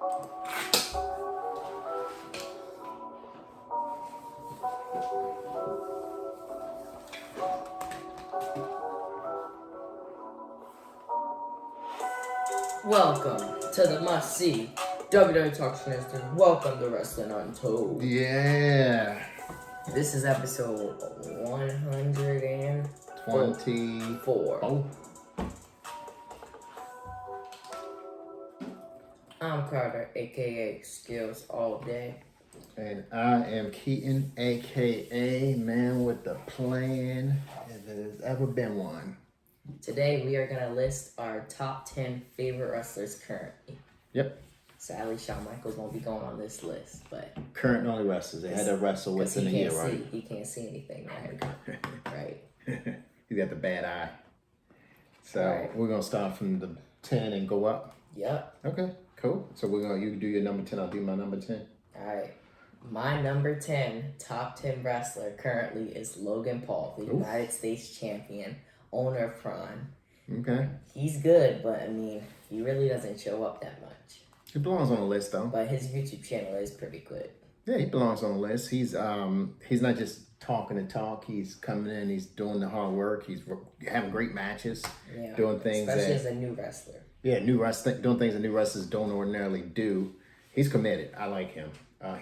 Welcome to the must-see WWE Talk Show. Welcome to Wrestling Untold. Yeah. This is episode 124. Oh. I'm Carter, aka Skills All Day. And I am Keaton, aka Man with the Plan, if there's ever been one. Today we are going to list our top 10 favorite wrestlers currently. Yep. Sadly, Shawn Michaels won't be going on this list, but... Current only wrestlers. They had to wrestle within a year, right? He can't see anything, right? He got the bad eye. So we're going to start from the 10 and go up? Yep. Okay, cool. So you do your number 10, I'll do my number 10. All right. My number 10 top 10 wrestler currently is Logan Paul, the United States champion, owner of Prime. Okay. He's good, but I mean, he really doesn't show up that much. He belongs on the list, though. But his YouTube channel is pretty good. Yeah, he belongs on the list. He's not just talking to talk. He's coming in. He's doing the hard work. He's having great matches. Yeah, doing things especially as a new wrestler. Yeah, doing things that new wrestlers don't ordinarily do. He's committed. I like him.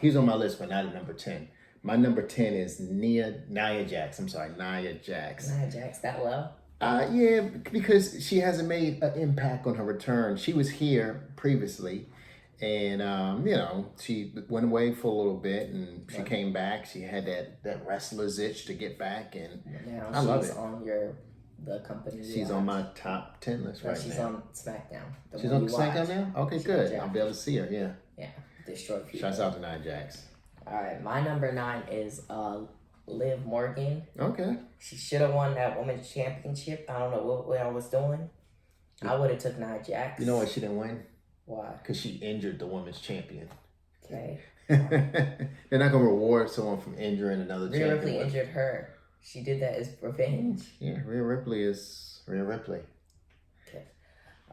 He's on my list, but not at number 10. My number 10 is Nia Jax. Nia Jax. Nia Jax, that low? Yeah, because she hasn't made an impact on her return. She was here previously, and she went away for a little bit, and she came back. She had that wrestler's itch to get back, and now I love it. She's on the company. She's on my top 10 list right now. She's on SmackDown. She's on SmackDown now? Okay, good. I'll be able to see her, yeah. Yeah, destroy people. Shouts out to Nia Jax. All right, my number 9 is Liv Morgan. Okay. She should have won that women's championship. I don't know what I was doing. I would have took Nia Jax. You know why she didn't win? Why? Because she injured the women's champion. Okay. They're not going to reward someone from injuring another champion. Rhea Ripley injured her. She did that as revenge. Yeah, Rhea Ripley is Rhea Ripley.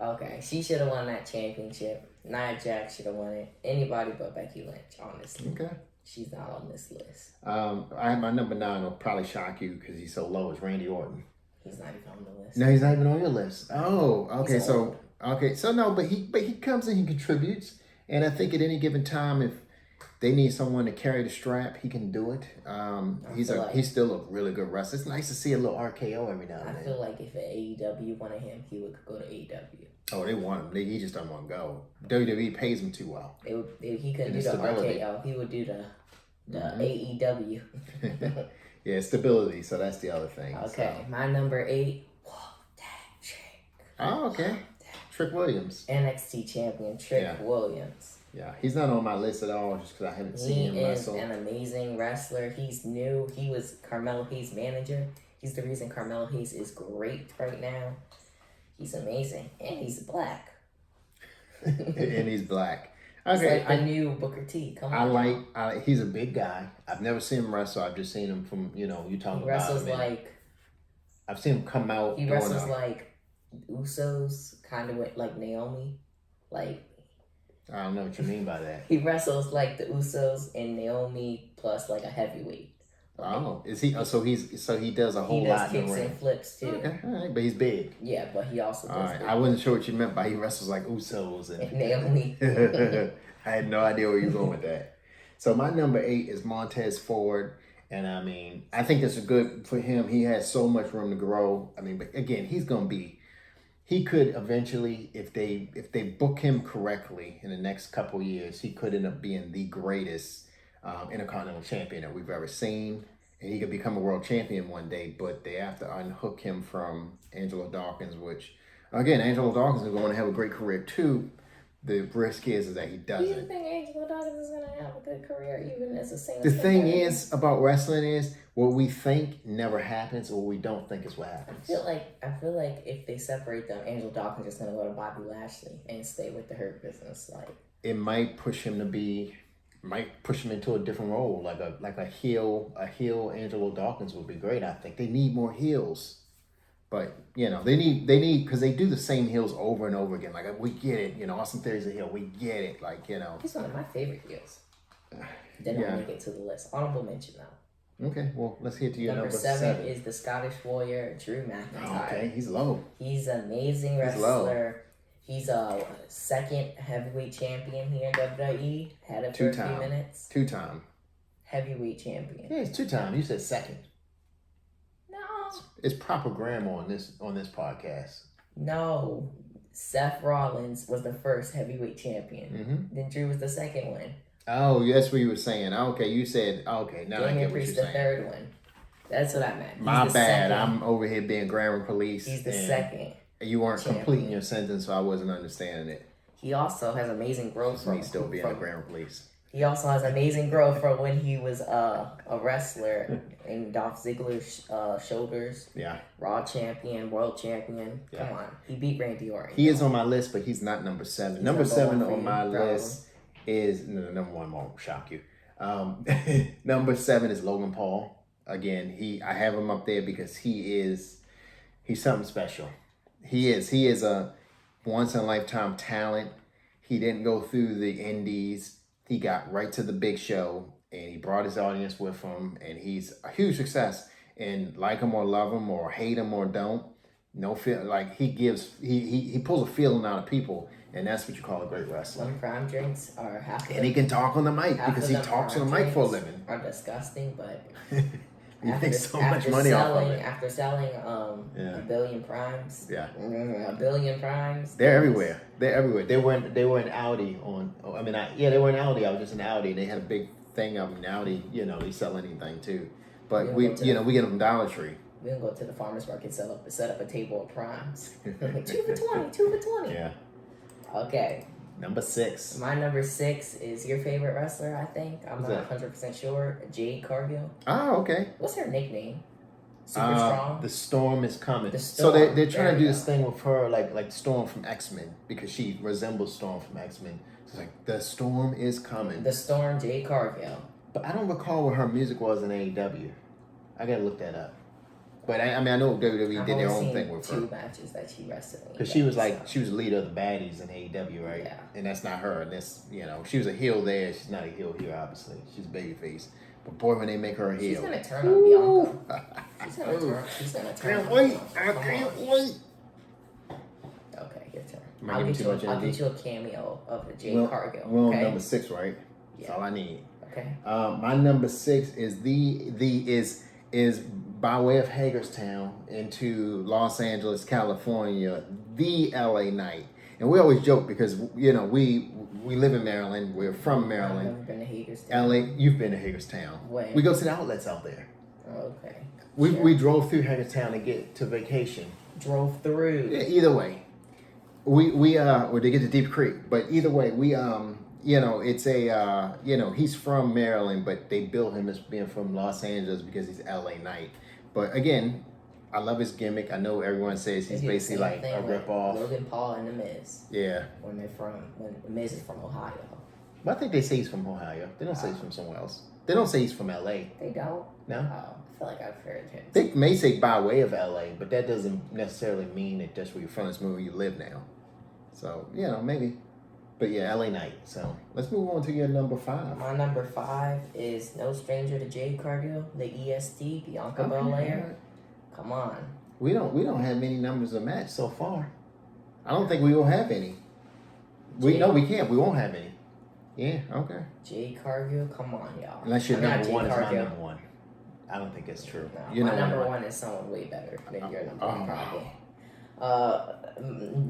Okay, she should have won that championship. Nia Jax should have won it. Anybody but Becky Lynch, honestly. Okay. She's not on this list. I have my number 9. Will probably shock you because he's so low. Is Randy Orton. He's not even on the list. No, he's not even on your list. Oh, okay. So no, but he comes and he contributes, and I think at any given time, if they need someone to carry the strap, he can do it. He's still a really good wrestler. It's nice to see a little RKO every now and then. I feel like if AEW wanted him, he would go to AEW. Oh, they want him. He just doesn't want to go. WWE pays him too well. He couldn't do the RKO. He would do the AEW. Yeah, stability. So that's the other thing. Okay, so. My number 8. Whoa, that Trick. Oh, okay. Trick Williams. NXT champion Trick Williams. Yeah, he's not on my list at all just because I haven't seen him wrestle. He is an amazing wrestler. He's new. He was Carmelo Hayes' manager. He's the reason Carmelo Hayes is great right now. He's amazing. And he's black. And he's black. Okay, like the new Booker T. Come on. He's a big guy. I've never seen him wrestle. I've just seen him from, you talking about him. He wrestles I've seen him come out. He wrestles like Usos, kind of like Naomi. Like. I don't know what you mean by that. He wrestles like the Usos and Naomi plus like a heavyweight. Is he? So he does a whole lot in the ring. He does kicks and flips too. Okay, all right, but he's big. Yeah, but he also does. All right, I wasn't sure what you meant by he wrestles like Usos and Naomi. I had no idea where you were going with that. So my number 8 is Montez Ford, and I mean, I think this is good for him. He has so much room to grow. I mean, but again, he's gonna be. He could eventually, if they book him correctly in the next couple of years, he could end up being the greatest Intercontinental champion that we've ever seen, and he could become a world champion one day. But they have to unhook him from Angelo Dawkins, which again, Angelo Dawkins is going to have a great career too. The risk is that he doesn't. Do you think Angelo Dawkins is going to have a good career even as a singer? The thing is about wrestling is what we think never happens, or what we don't think is what happens. I feel like if they separate them, Angelo Dawkins is going to go to Bobby Lashley and stay with the Hurt Business. It might push him into a different role, like a heel Angelo Dawkins would be great. I think they need more heels. But they need because they do the same heels over and over again. Like we get it, Austin Theory's a heel. We get it, He's one of my favorite heels. Did Yeah. not make it to the list. Honorable mention though. Okay, well let's get to your number seven. Is the Scottish Warrior Drew McIntyre. Okay, he's low. He's an amazing wrestler. He's a second heavyweight champion here in WWE. Had it for a few minutes. 2-time heavyweight champion. Yeah, it's 2-time. You said second. No. It's proper grammar on this podcast. No. Seth Rollins was the first heavyweight champion. Mm-hmm. Then Drew was the second one. Oh, that's what you were saying. Okay, you said, okay, now I get what you're saying. the third one. That's what I meant. My bad. I'm over here being grammar police. He's the second. You weren't completing your sentence, so I wasn't understanding it. He also has amazing growth from me still being a grammar police. He also has amazing growth from when he was a wrestler in Dolph Ziggler's shoulders. Yeah. Raw champion, world champion. Yeah. Come on. He beat Randy Orton. He is on my list, but he's not number 7. He's number 7 on my list is number 1 won't shock you. Number 7 is Logan Paul. Again, I have him up there because he's something special. He is a once in a lifetime talent. He didn't go through the indies. He got right to the big show and he brought his audience with him, and he's a huge success. And like him or love him or hate him or don't, no feel like he pulls a feeling out of people. And that's what you call a great wrestler. Some prime drinks are and he can talk on the mic because he talks on the mic for a living. Are disgusting, but you make so much money off of it. After selling a billion primes. Yeah. A billion primes. They're everywhere. They're everywhere. They were in Audi they were in Audi. I was just in Audi. They had a big thing of in Audi. They sell anything too. But we get them from Dollar Tree. We can go to the farmer's market, set up a table of primes. 2 for 20, 2 for 20. Yeah. Okay. Number 6. My number 6 is your favorite wrestler, I think. I'm not 100% sure. Jade Cargill. Oh, okay. What's her nickname? Super Strong? The Storm is coming. The Storm. So they're trying to do this thing with her like Storm from X-Men, because she resembles Storm from X-Men. So it's like, the Storm is coming. The Storm, Jade Cargill. But I don't recall what her music was in AEW. I gotta look that up. But I know WWE did their own thing with her. 2 matches that she wrestled. Because she was the leader of the baddies in AEW, right? Yeah. And that's not her. And this, she was a heel there. She's not a heel here, obviously. She's a babyface. But boy, when they make her a heel, she's gonna turn on Bianca. She's gonna turn. Can't wait! I can't wait. Okay, your turn. I'll get you a cameo of the Jade Cargill. We're on number 6, right? Yeah. That's all I need. Okay. My number 6 is by way of Hagerstown into Los Angeles, California, the LA Knight. And we always joke because we live in Maryland. We're from Maryland. I've never been to Hagerstown. LA, you've been to Hagerstown. When? We go to the outlets out there. Okay. We drove through Hagerstown to get to vacation. Drove through. Yeah, either way, or to get to Deep Creek. But either way, it's he's from Maryland, but they built him as being from Los Angeles because he's LA Knight. But again, I love his gimmick. I know everyone says he's basically like a ripoff. Logan Paul and The Miz. Yeah. When The Miz is from Ohio. But I think they say he's from Ohio. They don't say he's from somewhere else. They don't say he's from LA. They don't? No? Oh, I feel like I've heard him. They may say by way of LA, but that doesn't necessarily mean that that's where you're from. It's where you live now. So, maybe. But yeah, LA Knight. So let's move on to your number 5. My number 5 is no stranger to Jade Cargill, the EST, Bianca Belair. Right. Come on. We don't have many numbers of match so far. I don't think we will have any. We can't. We won't have any. Yeah, okay. Jade Cargill, come on, y'all. Unless your number 1 is my number 1. I don't think that's true. No, my number 1 is someone way better than your number 1, probably.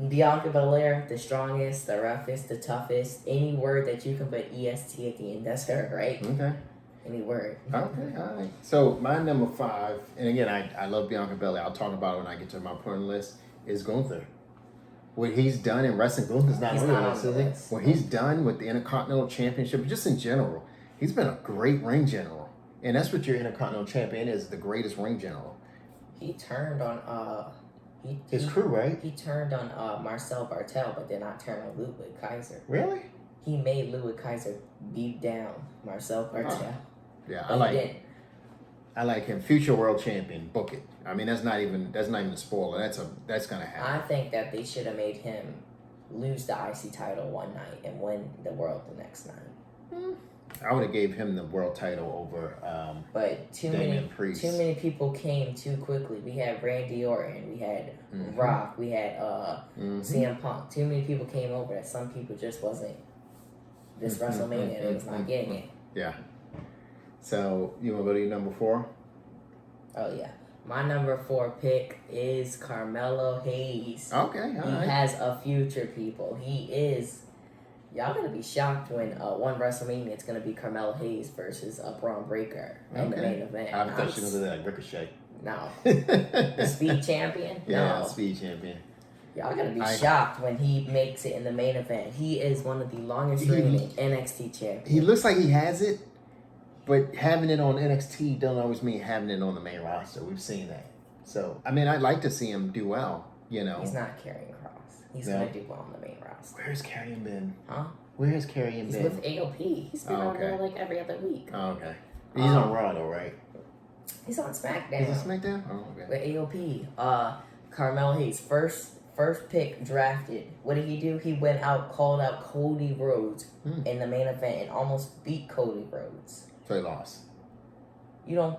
Bianca Belair, the strongest, the roughest, the toughest. Any word that you can put EST at the end, that's her, right? Okay. Any word. Okay, all right. So my number 5, and again, I love Bianca Belair. I'll talk about it when I get to my point list, is Gunther. What he's done in wrestling, Gunther's not on the list, is he? What he's done with the Intercontinental Championship, just in general, he's been a great ring general. And that's what your Intercontinental Champion is, the greatest ring general. He turned on his crew, right? He turned on Marcel Bartel, but did not turn on Ludwig Kaiser. Really? He made Ludwig Kaiser beat down Marcel Bartel. Yeah, I like it. I like him. Future world champion. Book it. I mean, that's not even a spoiler. That's gonna happen. I think that they should have made him lose the IC title one night and win the world the next night. I would have gave him the world title over. But too Priest. many people came too quickly. We had Randy Orton, we had Rock, we had CM Punk. Too many people came over that some people just wasn't. This WrestleMania, they was not getting it. Yeah. So you want to go to your number 4? Oh yeah. My number 4 pick is Carmelo Hayes. Okay, he has a future, people. He is. Y'all gonna be shocked when one WrestleMania it's gonna be Carmelo Hayes versus Braun Breaker in the main event. I thought you were gonna do that like Ricochet. No. The Speed Champion? Yeah, no. Speed Champion. Y'all gonna be shocked when he makes it in the main event. He is one of the longest reigning NXT champions. He looks like he has it, but having it on NXT don't always mean having it on the main roster. We've seen that. So, I mean, I'd like to see him do well, you know. He's not carrying Cross. He's going to do well on the main roster. Where's Carrion been? Huh? Where's Carrion been? He's with AOP. He's been on there like every other week. Oh, okay. He's on Raw, though, right? He's on SmackDown. He's on SmackDown? Oh, okay. With AOP. Carmelo Hayes, first pick drafted. What did he do? He went out, called out Cody Rhodes in the main event and almost beat Cody Rhodes. So he lost. You don't.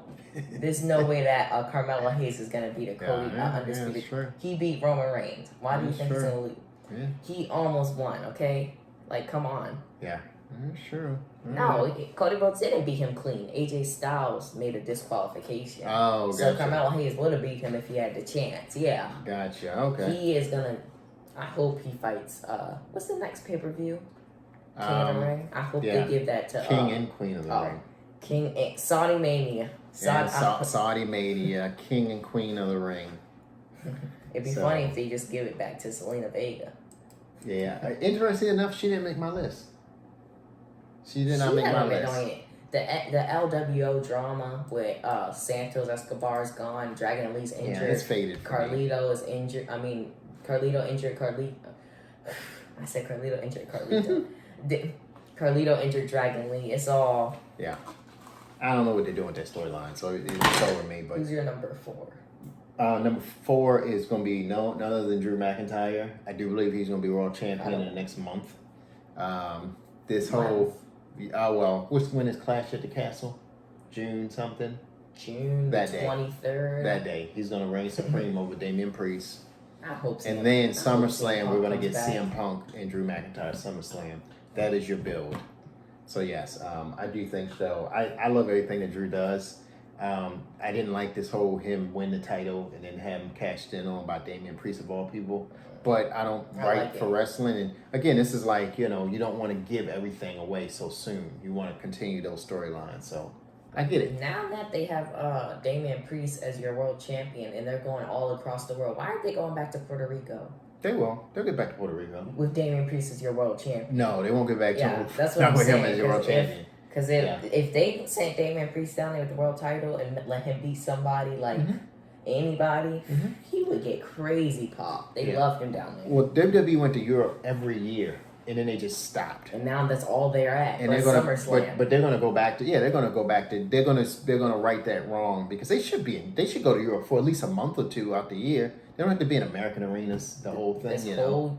There's no way that Carmelo Hayes is gonna beat a Cody undisputed. Yeah, he beat Roman Reigns. Why do you think he's gonna lose? Yeah. He almost won. Okay, like come on. Yeah. Sure. No, Cody Rhodes didn't beat him clean. AJ Styles made a disqualification. Oh, gotcha. So Carmelo Hayes would have beat him if he had the chance. Yeah. Gotcha. Okay. He is gonna. I hope he fights. What's the next pay-per-view? King of the Ring. I hope they give that to King and Queen of the Ring. King and Saudi Mania. Saudi Mania, King and Queen of the Ring. It'd be funny if they just give it back to Selena Vega. Yeah. Interesting enough, she didn't make my list. She did not make my list. The LWO drama with Santos Escobar's gone, Dragon Lee's injured. Yeah, it's faded. Carlito is injured. Carlito injured Carlito. I said Carlito injured Carlito. Carlito injured Dragon Lee. It's all. Yeah. I don't know what they're doing with that storyline, so it's over me. But who's your number 4? Number 4 is going to be none other than Drew McIntyre. I do believe he's going to be world champion in the next month. When is Clash at the Castle? June something? June that 23rd. That day. He's going to reign supreme over Damian Priest. I hope so. And then SummerSlam, we're going to get CM Punk and Drew McIntyre SummerSlam. That is your build. So, yes, I do think so. I love everything that Drew does. I didn't like this whole him win the title and then have him cashed in on by Damian Priest of all people. But I don't write for wrestling. And again, this is like, you don't want to give everything away so soon. You want to continue those storylines. So I get it. Now that they have Damian Priest as your world champion and they're going all across the world, why aren't they going back to Puerto Rico? They will. They'll get back to Puerto Rico. With Damian Priest as your world champion. No, they won't get back to him. That's what I'm saying. Him as your world champion. Because if they sent Damian Priest down there with the world title and let him beat somebody like anybody, he would get crazy pop. They loved him down there. Well, WWE went to Europe every year, and then they just stopped. And now that's all they're at. And they're gonna, but they're gonna go back to they're gonna right that wrong because they should go to Europe for at least a month or two out the year. They don't have to be in American arenas the whole thing.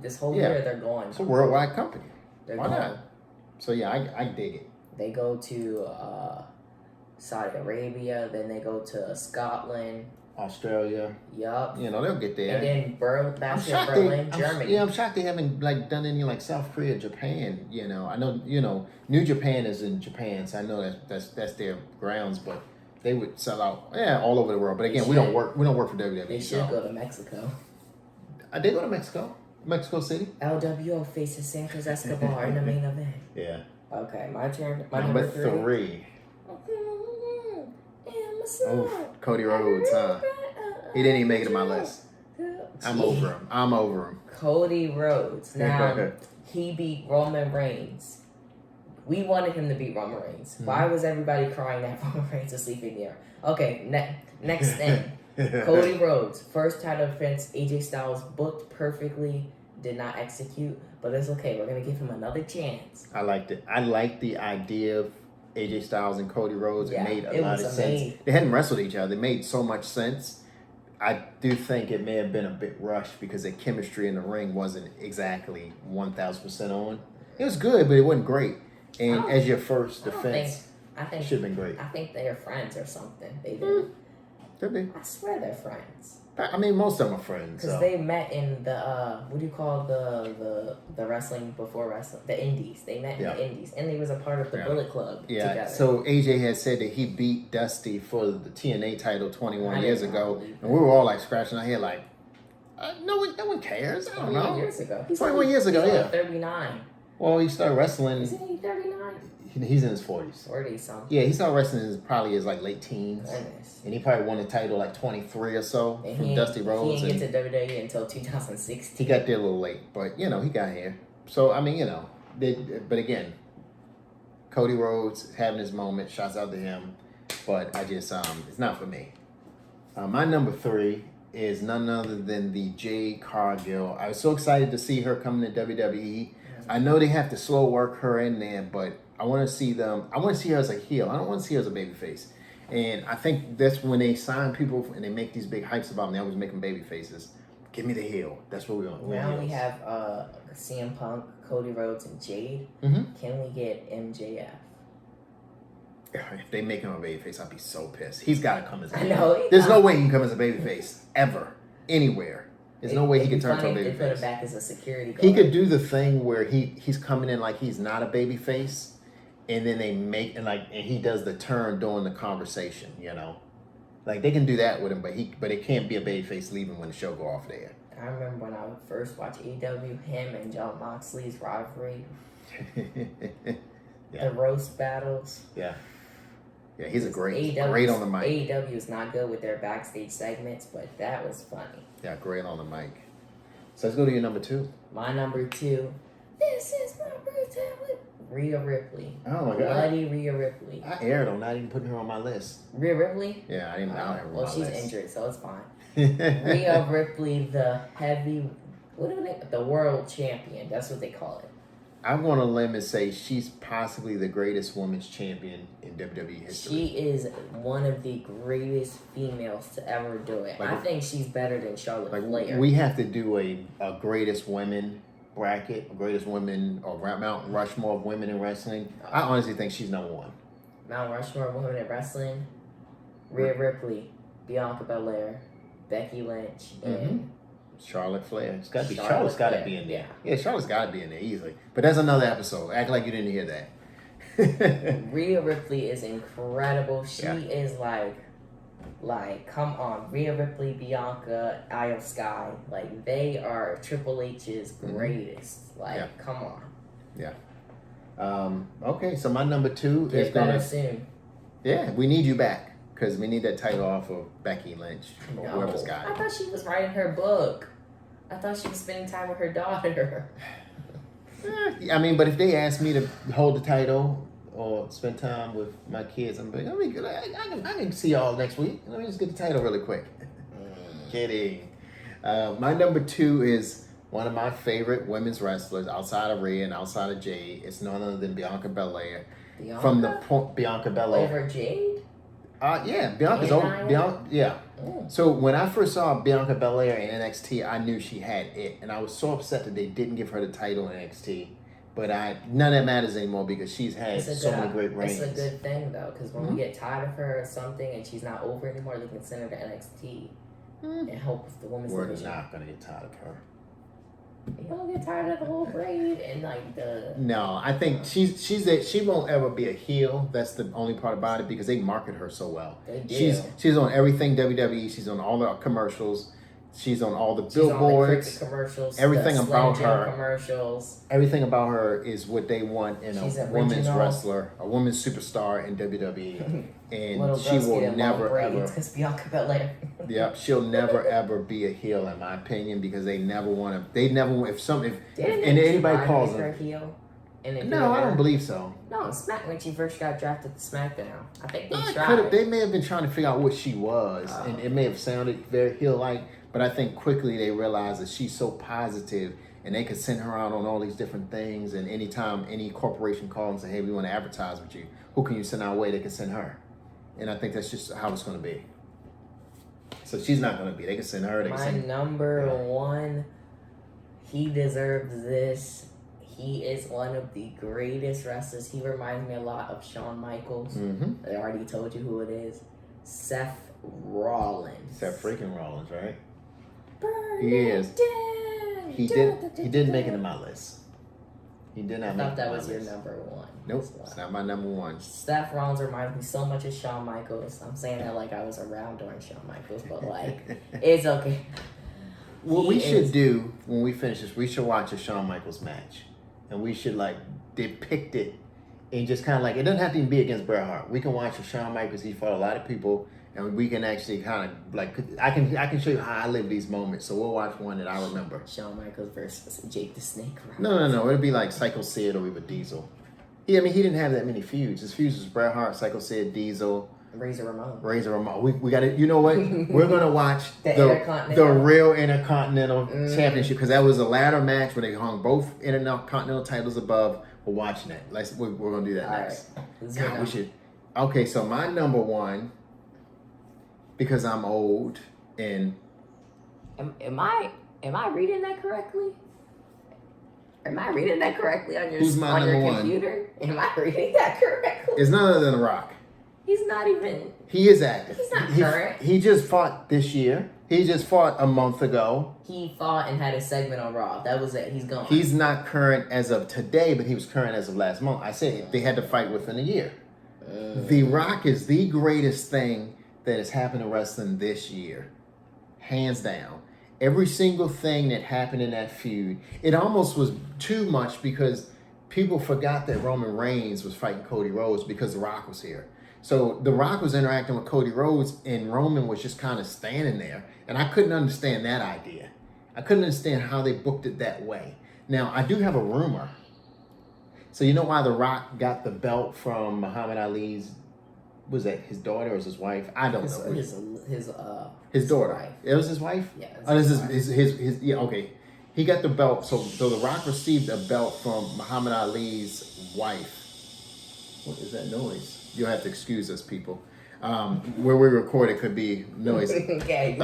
This whole year they're going. It's a worldwide company. Why not? So I dig it. They go to Saudi Arabia, then they go to Scotland, Australia. Yup. They'll get there. And then Berlin, Germany. I'm shocked they haven't done any South Korea, Japan. I know New Japan is in Japan, so I know that's their grounds, but they would sell out all over the world. But again, we don't work for WWE. They should go to Mexico. They go to Mexico. Mexico City. LWO faces Santos Escobar in the main event. Yeah. Okay, my turn. My number 3. Oh, Cody Rhodes, huh? He didn't even make it on my list. I'm over him. Cody Rhodes. Now, he beat Roman Reigns. We wanted him to beat Roman Reigns. Why was everybody crying that Roman Reigns is sleeping there? Okay, next thing. Cody Rhodes, first title defense. AJ Styles booked perfectly, did not execute, but it's okay. We're gonna give him another chance. I liked it. I like the idea of AJ Styles and Cody Rhodes. It made a lot of sense. They hadn't wrestled each other. It made so much sense. I do think it may have been a bit rushed because the chemistry in the ring wasn't exactly 1,000% on. It was good, but it wasn't great. And as your first defense, I think should have been great. I think they're friends or something. They did. Could be. I swear they're friends. I mean, most of them are friends. Because they met in the what do you call the wrestling before wrestling? The Indies. They met in the Indies, and they was a part of the Bullet Club together. So AJ had said that he beat Dusty for the TNA title 21 years ago, and we were all like scratching our head, like, no one cares. I don't know. 21 years ago. 21 years ago, he's 39. Well, he started wrestling. Isn't he 39? He's in his 40s. 40 something. Yeah, he started wrestling in probably his like late teens. Goodness. And he probably won the title like 23 or so from Dusty Rhodes. He didn't get to WWE until 2016. He got there a little late, but he got here. So I mean, but again, Cody Rhodes having his moment. Shouts out to him, but I just it's not for me. My number 3 is none other than the Jade Cargill. I was so excited to see her coming to WWE. I know they have to slow work her in there, but I want to see them. I want to see her as a heel. I don't want to see her as a babyface. And I think that's when they sign people and they make these big hypes about them. They always make them baby faces. Give me the heel. That's what we want. Now we have CM Punk, Cody Rhodes, and Jade. Mm-hmm. Can we get MJF? If they make him a babyface, I'd be so pissed. He's got to come as a heel. I know. There's no way he can come as a babyface ever, anywhere. There's no way he can turn to a babyface. They put him back as a security guard. He could do the thing where he's coming in like he's not a babyface. And then they make and he does the turn during the conversation, like they can do that with him, but it can't be a babyface leaving when the show go off there. I remember when I first watched AEW, him and John Moxley's rivalry, the roast battles. Yeah, he's great on the mic. AEW is not good with their backstage segments, but that was funny. Yeah, great on the mic. So let's go to your number 2. My number 2. This is my brutality. Rhea Ripley. Oh my God. Bloody Rhea Ripley. I aired on not even putting her on my list. Rhea Ripley? Yeah, I didn't have her on my list. Well, she's injured, so it's fine. Rhea Ripley, the the world champion. That's what they call it. I'm going to limb and say she's possibly the greatest women's champion in WWE history. She is one of the greatest females to ever do it. I think she's better than Charlotte Flair. We have to do a greatest women bracket, greatest women, or Mount Rushmore of women in wrestling. I honestly think she's number 1. Mount Rushmore of women in wrestling: Rhea Ripley, Bianca Belair, Becky Lynch, and Charlotte Flair. It's got to be. Charlotte's got to be in there. Yeah, Charlotte's got to be in there easily. But that's another episode. Act like you didn't hear that. Rhea Ripley is incredible. She is like, come on, Rhea Ripley, Bianca, Io Sky, like they are Triple H's greatest. Come on. Yeah. Okay, so my number 2 is better soon. Yeah, we need you back because we need that title off of Becky Lynch or whoever's got it. I thought she was writing her book. I thought she was spending time with her daughter. I mean, but if they ask me to hold the title or spend time with my kids, I'm like, I can see y'all next week. Let me just get the title really quick. Kidding. My number 2 is one of my favorite women's wrestlers outside of Rhea and outside of Jade. It's none other than Bianca Belair. Bianca Belair. Over Jade? Yeah, Bianca's over. Yeah. So when I first saw Bianca Belair in NXT, I knew she had it. And I was so upset that they didn't give her the title in NXT. But none of that matters anymore because she's had so many great reigns. It's a good thing, though, because when we get tired of her or something and she's not over anymore, they can send her to NXT and help with the women's division. We're not going to get tired of her. You don't get tired of the whole braid and the... No, I think she won't ever be a heel. That's the only part about it because they market her so well. They do. She's on everything WWE. She's on all the commercials. She's on all the billboards, commercials, everything about her. Commercials. Everything about her is what they want in a women's wrestler, a women's superstar in WWE, and she will never ever. Because Bianca Belair. Yep, she'll never ever be a heel in my opinion because they never want to. They never if anybody calls her heel. No, I don't believe so. No, when she first got drafted to SmackDown, I think they tried. They may have been trying to figure out what she was, and it may have sounded very heel-like. But I think quickly they realized that she's so positive and they could send her out on all these different things. And anytime any corporation calls and say, hey, we want to advertise with you, who can you send our way? They can send her. And I think that's just how it's going to be. So she's not going to be. They can send her. They can send number one, he deserves this. He is one of the greatest wrestlers. He reminds me a lot of Shawn Michaels. Mm-hmm. I already told you who it is. Seth Rollins. Seth freaking Rollins, right? Burn He is. down. He didn't make it in my list. He did not I make thought it that in my was your list. number one. Nope, it's not my number one. Seth Rollins reminds me so much of Shawn Michaels. I'm saying that like I was around during Shawn Michaels, but like, it's okay. What we should do when we finish this, we should watch a Shawn Michaels match. And we should like depict it and just kind of like, it doesn't have to even be against Bret Hart. We can watch a Shawn Michaels. He fought a lot of people, and we can actually kind of like, I can show you how I live these moments. So we'll watch one that I remember. Shawn Michaels versus Jake the Snake. Right? No. It'll be like Psycho Sid or even Diesel. He didn't have that many feuds. His feuds was Bret Hart, Psycho Sid, Diesel, Razor Ramon. We got it. You know what? We're gonna watch the real Intercontinental Championship, because that was a ladder match where they hung both Intercontinental titles above. We're watching that. We're gonna do that next. Right. God, we should. Okay, so my number one, because I'm old and am I reading that correctly? Am I reading that correctly on your computer? Am I reading that correctly? It's none other than The Rock. He's not even. He is active. He's not current. He just fought this year. He just fought a month ago. He fought and had a segment on Raw. That was it. He's gone. He's not current as of today, but he was current as of last month. I said they had to fight within a year. The Rock is the greatest thing that has happened to wrestling this year. Hands down. Every single thing that happened in that feud, it almost was too much because people forgot that Roman Reigns was fighting Cody Rhodes because The Rock was here. So The Rock was interacting with Cody Rhodes and Roman was just kind of standing there. And I couldn't understand that idea. I couldn't understand how they booked it that way. Now, I do have a rumor. So you know why The Rock got the belt from Muhammad Ali's, was that his daughter or his wife? I don't know. His daughter. Wife. It was his wife? Yeah. This is his yeah, okay. He got the belt. So The Rock received a belt from Muhammad Ali's wife. What is that noise? You'll have to excuse us, people. Where we record, it could be noise. Okay.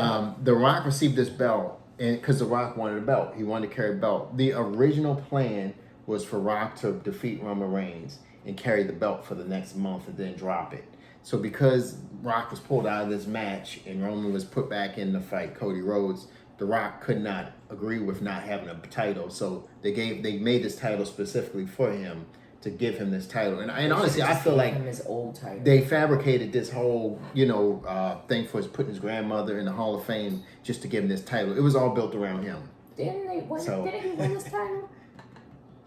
The Rock received this belt, and because The Rock wanted a belt, he wanted to carry a belt. The original plan was for Rock to defeat Roman Reigns and carry the belt for the next month and then drop it. So because Rock was pulled out of this match and Roman was put back in the fight Cody Rhodes, The Rock could not agree with not having a title. So they made this title specifically for him, to give him this title. And honestly, I feel like his old title. They fabricated this whole, thing for putting his grandmother in the Hall of Fame just to give him this title. It was all built around him. Didn't he win this title?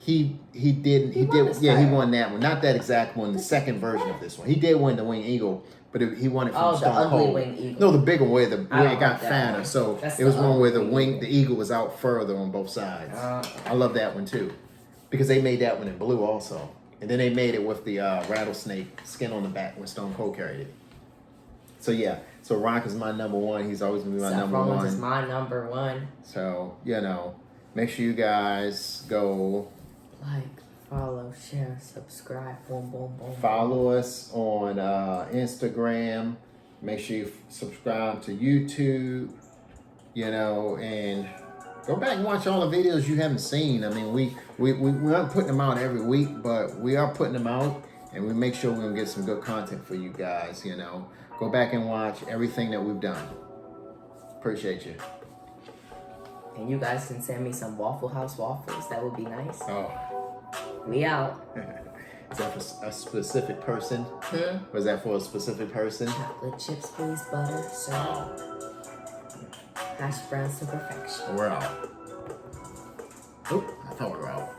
He won that one. Not that exact one, the second version of this one. He did win the Winged Eagle, but he won it from Stone Cold. Winged Eagle. No, the bigger one where it got fatter. One. So That's it was one where the eagle was out further on both sides. I love that one too. Because they made that one in blue also. And then they made it with the rattlesnake skin on the back when Stone Cold carried it. So yeah, so Rock is my number one. He's always going to be my number one. Is my number one. So, make sure you guys go like, follow, share, subscribe, boom, boom, boom. Follow us on Instagram. Make sure you subscribe to YouTube, and go back and watch all the videos you haven't seen. I mean, we aren't putting them out every week, but we are putting them out, and we make sure we're going to get some good content for you guys, Go back and watch everything that we've done. Appreciate you. And you guys can send me some Waffle House waffles. That would be nice. Oh. We out. Is that for a specific person? Was that for a specific person? Chocolate chips, please, butter, syrup. Hash browns to perfection. We're out. Oop, I thought we were out.